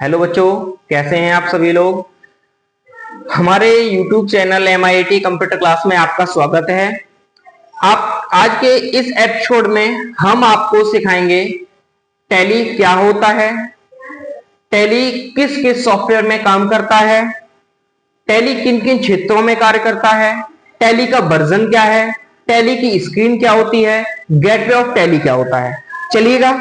Hello बच्चों, कैसे हैं आप सभी लोग। हमारे YouTube channel MIIT computer class में आपका स्वागत है। आप आज के इस एपिसोड में हम आपको सिखाएंगे टैली क्या होता है, टैली किस किस सॉफ्टवेयर में काम करता है, टैली किन किन क्षेत्रों में कार्य करता है, टैली का वर्जन क्या है, टैली की स्क्रीन क्या होती है, गेटवे ऑफ टैली क्या होता है। चलिएगा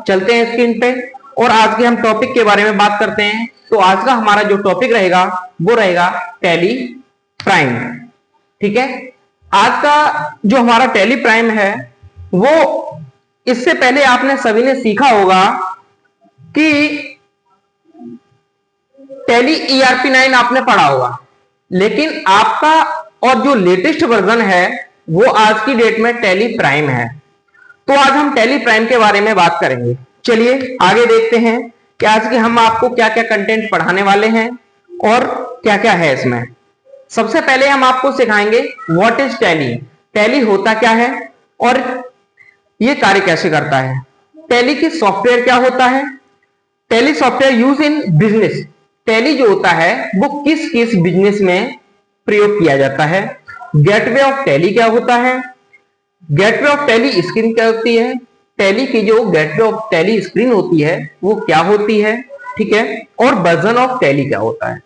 चलते हैं स्क्रीन पे और आज के हम टॉपिक के बारे में बात करते हैं। तो आज का हमारा जो टॉपिक रहेगा वो रहेगा टैली प्राइम। ठीक है, आज का जो हमारा टैली प्राइम है वो, इससे पहले आपने सभी ने सीखा होगा कि टैली ERP9 आपने पढ़ा होगा, लेकिन आपका और जो लेटेस्ट वर्जन है वो आज की डेट में टैली प्राइम है। तो आज हम टैली प्राइम के बारे में बात करेंगे। चलिए आगे देखते हैं कि आज के हम आपको क्या क्या कंटेंट पढ़ाने वाले हैं और क्या क्या है इसमें। सबसे पहले हम आपको सिखाएंगे व्हाट इज टैली, टैली होता क्या है और ये कार्य कैसे करता है, टैली की सॉफ्टवेयर क्या होता है, tally software use in business, tally जो होता है वो किस किस बिजनेस में प्रयोग किया जाता है, गेटवे ऑफ टैली क्या होता है, गेटवे ऑफ टैली स्क्रीन क्या होती है, टैली की जो गेटवे ऑफ टैली स्क्रीन होती है वो क्या होती है, ठीक है, और वर्जन ऑफ टैली क्या होता है।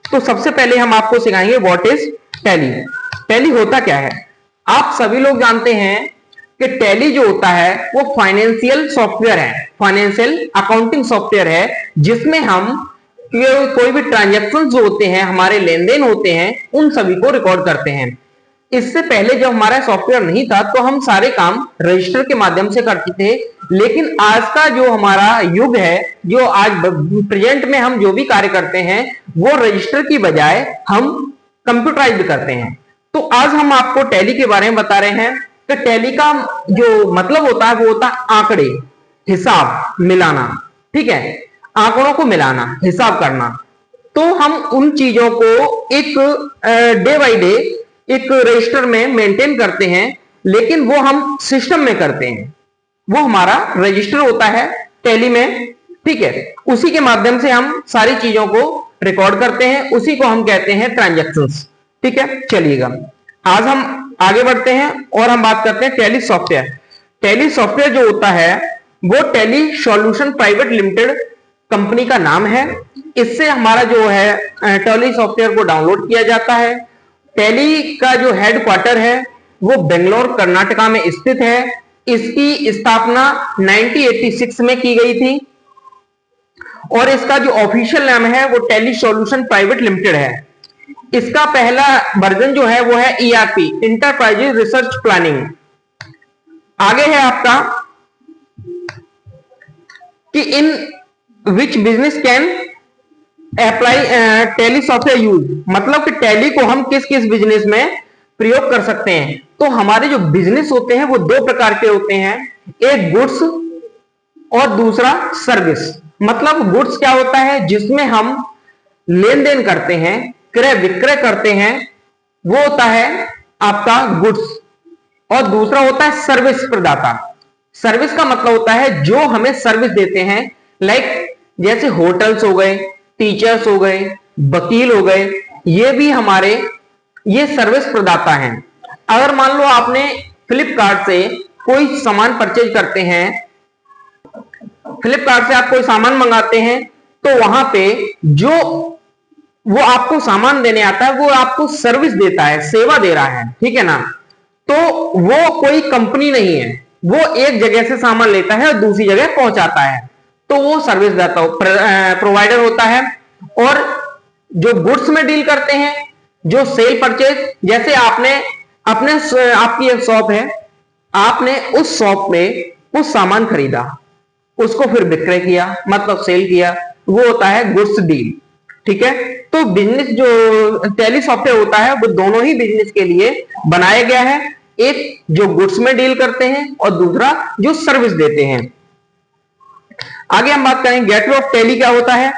तो सबसे पहले हम आपको सिखाएंगे व्हाट इज टैली। टैली होता क्या है। आप सभी लोग जानते हैं कि टैली जो होता है वो फाइनेंशियल सॉफ्टवेयर है, फाइनेंशियल अकाउंटिंग सॉफ्टवेयर है, जिसमें हम कोई भी ट्रांजैक्शन जो होते हैं, हमारे लेन देन होते हैं, उन सभी को रिकॉर्ड करते हैं। इससे पहले जब हमारा सॉफ्टवेयर नहीं था तो हम सारे काम रजिस्टर के माध्यम से करते थे, लेकिन आज का जो हमारा युग है, जो आज प्रेजेंट में हम जो भी कार्य करते हैं वो रजिस्टर की बजाय हम कंप्यूटराइज्ड करते हैं। तो आज हम आपको टैली के बारे में बता रहे हैं कि टैली का जो मतलब होता है वो होता है आंकड़े, हिसाब मिलाना। ठीक है, आंकड़ों को मिलाना, हिसाब करना। तो हम उन चीजों को एक डे बाय डे एक रजिस्टर में मेंटेन करते हैं, लेकिन वो हम सिस्टम में करते हैं, वो हमारा रजिस्टर होता है टैली में। ठीक है, उसी के माध्यम से हम सारी चीजों को रिकॉर्ड करते हैं, उसी को हम कहते हैं ट्रांजैक्शंस। ठीक है, चलिएगा आज हम आगे बढ़ते हैं और हम बात करते हैं टैली सॉफ्टवेयर। टैली सॉफ्टवेयर जो होता है वो tally solution private limited company का नाम है। इससे हमारा जो है टैली सॉफ्टवेयर को डाउनलोड किया जाता है। टैली का जो हेडक्वार्टर है वो बेंगलोर कर्नाटका में स्थित है। इसकी स्थापना 1986 में की गई थी और इसका जो ऑफिशियल नाम है वो टैली सॉल्यूशन प्राइवेट लिमिटेड है। इसका पहला वर्जन जो है वो है ERP, इंटरप्राइजेज रिसर्च प्लानिंग। आगे है आपका कि in which business can apply Tally software use, मतलब कि टैली को हम किस किस बिजनेस में प्रयोग कर सकते हैं। तो हमारे जो बिजनेस होते हैं वो दो प्रकार के होते हैं, एक गुड्स और दूसरा सर्विस। मतलब गुड्स क्या होता है, जिसमें हम लेन देन करते हैं, क्रय विक्रय करते हैं, वो होता है आपका गुड्स। और दूसरा होता है सर्विस प्रदाता। सर्विस का मतलब होता है जो हमें सर्विस देते हैं, लाइक जैसे होटल्स हो गए, टीचर्स हो गए, वकील हो गए, ये भी हमारे ये सर्विस प्रदाता हैं। अगर मान लो आपने फ्लिपकार्ट से कोई सामान परचेज करते हैं, फ्लिपकार्ट से आप कोई सामान मंगाते हैं, तो वहां पे जो वो आपको सामान देने आता है वो आपको सर्विस देता है, सेवा दे रहा है। ठीक है ना, तो वो कोई कंपनी नहीं है, वो एक जगह से सामान लेता है और दूसरी जगह पहुंचाता है, तो वो सर्विस देता प्रोवाइडर होता है। और जो गुड्स में डील करते हैं, जो सेल परचेज, जैसे आपने अपने आपकी एक शॉप है, आपने उस शॉप में कुछ सामान खरीदा, उसको फिर विक्रय किया, मतलब सेल किया, वो होता है गुड्स डील। ठीक है, तो बिजनेस जो टैली सॉफ्टवेयर होता है वो दोनों ही बिजनेस के लिए बनाया गया है, एक जो गुड्स में डील करते हैं और दूसरा जो सर्विस देते हैं। आगे हम बात करें गेटवे ऑफ टैली क्या होता है।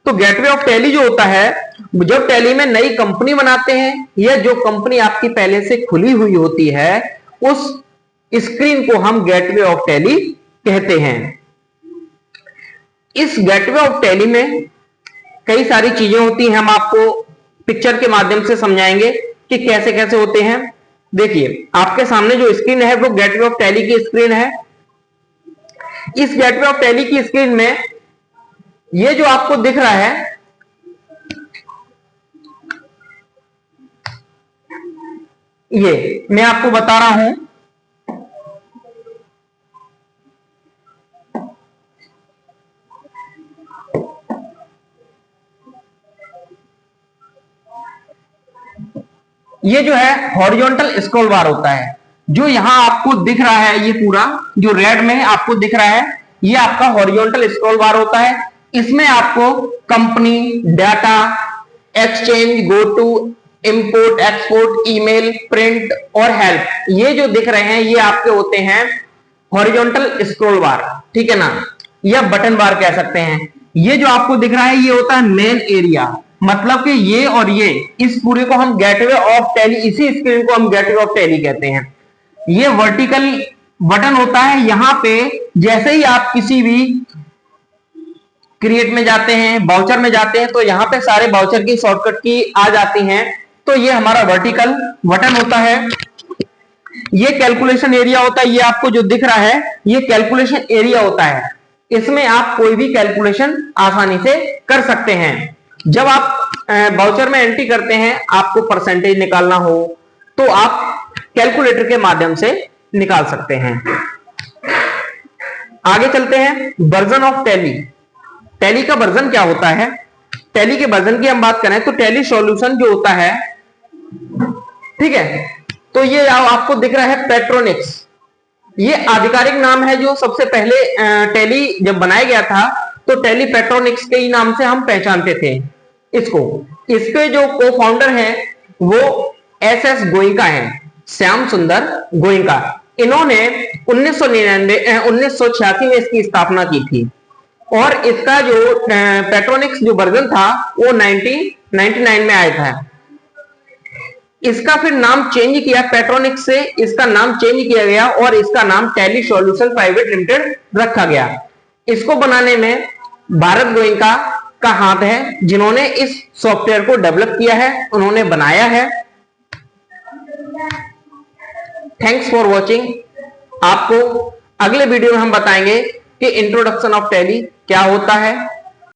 तो गेटवे ऑफ टैली जो होता है, जब टैली में नई कंपनी बनाते हैं या जो कंपनी आपकी पहले से खुली हुई होती है, उस स्क्रीन को हम गेटवे ऑफ टैली कहते हैं। इस गेटवे ऑफ टैली में कई सारी चीजें होती हैं, हम आपको पिक्चर के माध्यम से समझाएंगे कि कैसे कैसे होते हैं। देखिए आपके सामने जो स्क्रीन है वो गेटवे ऑफ टैली की स्क्रीन है। इस गेटवे ऑफ टैली की स्क्रीन में ये जो आपको दिख रहा है, ये मैं आपको बता रहा हूं, ये जो है हॉरिजॉन्टल स्क्रॉल बार होता है। जो यहां आपको दिख रहा है, ये पूरा जो रेड में आपको दिख रहा है, ये आपका हॉरिजॉन्टल स्क्रॉल बार होता है। इसमें आपको company, data, exchange, go to, import, export, email, print और हेल्प, ये जो दिख रहे हैं ये आपके होते हैं हॉरिजॉन्टल स्क्रॉल बार, ठीक है ना, या बटन बार कह सकते हैं। ये जो आपको दिख रहा है ये होता है मेन एरिया, मतलब कि ये और ये, इस पूरे को हम गेटवे ऑफ टैली, इसी स्क्रीन को हम गेटवे ऑफ टैली कहते हैं। ये वर्टिकल बटन होता है। यहां पे जैसे ही आप किसी भी क्रिएट में जाते हैं, वाउचर में जाते हैं, तो यहां पे सारे वाउचर की शॉर्टकट की आ जाती हैं। तो ये हमारा वर्टिकल बटन होता है। ये कैलकुलेशन एरिया होता है। ये आपको जो दिख रहा है ये कैलकुलेशन एरिया होता है। इसमें आप कोई भी कैलकुलेशन आसानी से कर सकते हैं। जब आप वाउचर में एंट्री करते हैं, आपको परसेंटेज निकालना हो तो आप कैलकुलेटर के माध्यम से निकाल सकते हैं। आगे चलते हैं, वर्जन ऑफ टैली। टैली का वर्जन क्या होता है? टैली के वर्जन की हम बात करें तो टैली सॉल्यूशन जो होता है, ठीक है, तो ये आपको दिख रहा है पेट्रोनिक्स। ये आधिकारिक नाम है। जो सबसे पहले टैली जब बनाया गया था तो टैली पेट्रोनिक्स के ही नाम से हम पहचानते थे इसको। इसके जो को फाउंडर है वो एस गोइंका है, श्याम सुंदर गोइंका। इन्होंने 1986 में इसकी स्थापना की थी और इसका जो पेट्रोनिक्स जो वर्जन था वो 1999 में आया था। इसका फिर नाम चेंज किया, पेट्रोनिक्स से इसका नाम चेंज किया गया और इसका नाम टैली सॉल्यूशन प्राइवेट लिमिटेड रखा गया। इसको बनाने में भारत गोयनका का हाथ है, जिन्होंने इस सॉफ्टवेयर को डेवलप किया है, उन्होंने बनाया है। Thanks for watching. आपको अगले वीडियो में हम बताएंगे कि इंट्रोडक्शन ऑफ टैली क्या होता है,